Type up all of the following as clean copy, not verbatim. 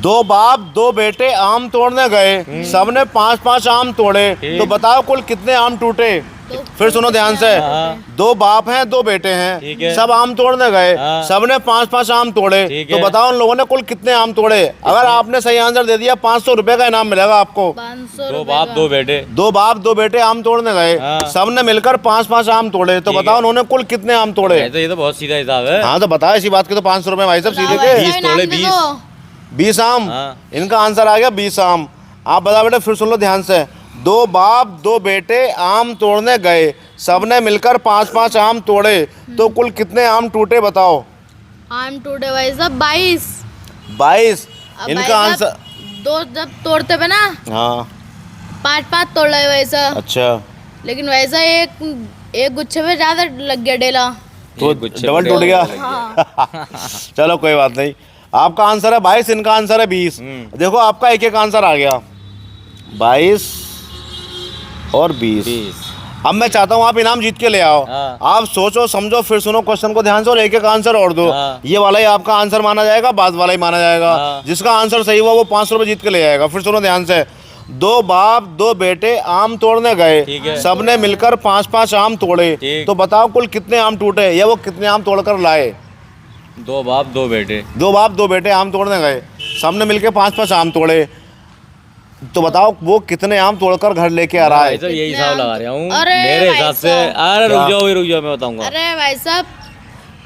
दो बाप दो बेटे आम तोड़ने गए, सबने 5-5 आम तोड़े, तो बताओ कुल कितने आम टूटे। फिर सुनो ध्यान से। दो बाप हैं दो बेटे हैं, सब आम तोड़ने गए, सबने 5-5 आम तोड़े, तो बताओ उन लोगों ने कुल कितने आम तोड़े। अगर आपने सही आंसर दे दिया 500 रुपए का इनाम मिलेगा आपको। 500 दो बाप दो बेटे, दो बाप दो बेटे आम तोड़ने गए, सबने मिलकर 5-5 आम तोड़े, तो बताओ उन्होंने कुल कितने आम तोड़े। ये तो बहुत सीधा हिसाब है। हाँ तो बताओ इसी बात के तो 500 रुपए भाई साहब सीधे के। 20 तोड़े 20 आम। हाँ। इनका आंसर आ गया 20 आम। आप बताओ बेटा फिर सुन लो ध्यान से। दो बाप दो बेटे आम तोड़ने गए, सबने मिलकर 5-5 आम तोड़े, तो कुल कितने आम टूटे बताओ। आम टूटे भाई साहब 22। 22। इनका आंसर दो जब तोड़ते पे ना हाँ 5-5 तोड़ रहे वैसा, अच्छा लेकिन वैसा एक गुच्छे में ज्यादा लग गया डेला। तो डबल टूट गया। चलो कोई बात नहीं। आपका आंसर है 22, इनका आंसर है 20। देखो आपका एक एक आंसर आ गया 22 और 20। अब मैं चाहता हूँ आप इनाम जीत के ले आओ। हाँ। आप सोचो समझो फिर सुनो क्वेश्चन को ध्यान से और एक एक आंसर और दो। हाँ। ये वाला ही आपका आंसर माना जाएगा, बाद वाला ही माना जाएगा। हाँ। जिसका आंसर सही हुआ वो 500 रुपये जीत के ले आएगा। फिर सुनो ध्यान से। दो बाप दो बेटे आम तोड़ने गए, सबने मिलकर 5-5 आम तोड़े, तो बताओ कुल कितने आम टूटे या वो कितने आम तोड़कर लाए। दो बाप दो बेटे, दो बाप दो बेटे आम तोड़ने गए, सबने मिलकर 5-5 आम तोड़े, तो बताओ वो कितने आम तोड़कर घर लेके आ रहा है। तो यही हिसाब लगा रहा हूँ अरे मेरे भाई हिसाब से। साहब। अरे रुक जाओ मैं बताऊंगा। अरे भाई साहब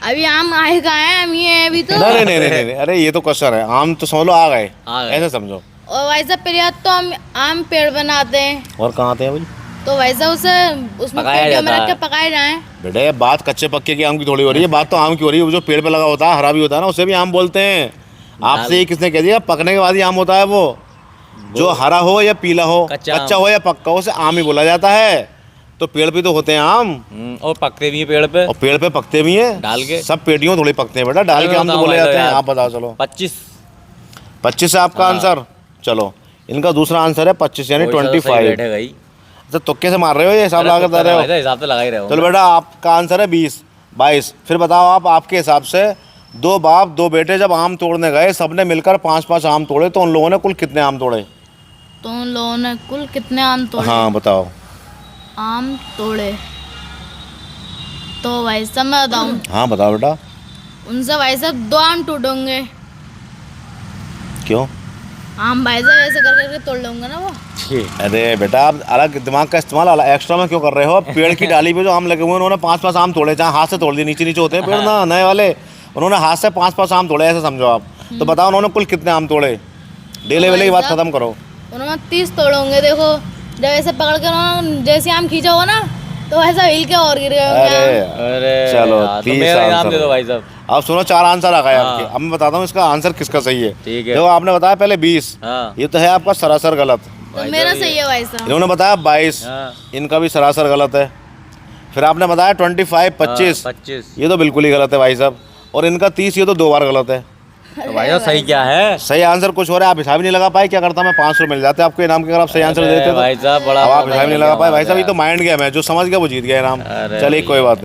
अभी आम आएगा है, हम ये अभी तो नहीं नहीं नहीं नहीं नहीं, अरे ये तो क्वेश्चन है। आम तो समझ लो आ गए, ऐसे समझो। और भाई साहब पहले तो हम आम पेड़ बनाते हैं, और कहाँ आते हैं भाई। तो वैसा उसे उसमें पकाया पेटियों में जाता रख के है। पकाए जाए। बेटे बात कच्चे पक्के की आम की थोड़ी हो रही है, बात तो आम की हो रही है। वो जो पेड़ पे लगा होता है हरा भी होता है ना, उसे भी आम बोलते हैं। आपसे ये किसने कह दिया पकने के बाद ही आम होता है। वो जो हरा हो या पीला हो, कच्चा हो या पक्का हो, उसे आम ही बोला जाता है। तो पेड़ पे तो होते हैं आम, और पकते भी है पेड़ पे, और पेड़ पे पकते भी हैं। डाल के सब पेटियों थोड़ी पकते हैं बेटा, डाल के आम तो बोले जाते हैं। आप बताओ चलो। 25 है आपका आंसर। चलो इनका दूसरा आंसर है 25 यानी 25। बैठे गई तो तुक्के से मार रहे हो ये हिसाब लगा कर रहे हो। हिसाब तो लगा ही रहे हो। चलो बेटा आपका आंसर है 22। फिर बताओ आप आपके हिसाब से दो बाप दो बेटे जब आम तोड़ने गए, सबने मिलकर 5-5 आम तोड़े, तो उन लोगों ने कुल कितने आम तोड़े। तो उन लोगों ने कुल कितने आम तोड़े। हाँ बताओ। आम तोड़े तो भाई साहब मैं बताऊँ, हाँ बताओ बेटा। उनसे भाई साहब 2 आम टूटेंगे। क्यों। आम भाई साहब ऐसे कर करके तोड़ लूंगा ना वो। अरे बेटा आप अलग दिमाग का इस्तेमाल अलग एक्स्ट्रा में क्यों कर रहे हो। पेड़ की डाली पे जो आम लगे हुए हैं उन्होंने 5-5 आम तोड़े, जहाँ हाथ से तोड़ दिए। नीचे नीचे होते हैं पेड़ ना नए वाले, उन्होंने हाथ से 5-5 आम तोड़े, ऐसे समझो आप। तो बताओ उन्होंने कुल कितने आम तोड़े। डेले वेले की बात खत्म करो। उन्होंने 30 तोड़ोगे। देखो जब ऐसे पकड़ के उन्होंने जैसे आम खींचा होगा ना, तो ऐसा हिल के और गिर गए होंगे आम। अरे चलो तो 30 मेरा इनाम दे आंसर। दो भाई साहब। अब सुनो 4 आंसर आ गए आपके। अब मैं बताता हूँ इसका आंसर किसका सही है। ठीक है। देखो आपने बताया पहले 20, हाँ। ये तो है आपका सरासर गलत। तो मेरा सही है भाई साहब। इन्होंने बताया 22, हाँ। इनका भी सरासर गलत है। फिर आपने बताया 25 25, 25 ये तो बिल्कुल ही गलत है भाई साहब। और इनका 30, ये तो 2 बार गलत है। तो भाई साहब सही क्या है। सही आंसर कुछ हो रहा है, आप हिसाब ही नहीं लगा पाए। क्या करता मैं 500 मिल जाते आपको इनाम के अगर आप सही आंसर देते तो। भाई साहब बड़ा अब आप हिसाब नहीं लगा पाए भाई साहब, ये तो माइंड गेम है, जो समझ गया वो जीत गया इनाम। चलिए कोई बात नहीं।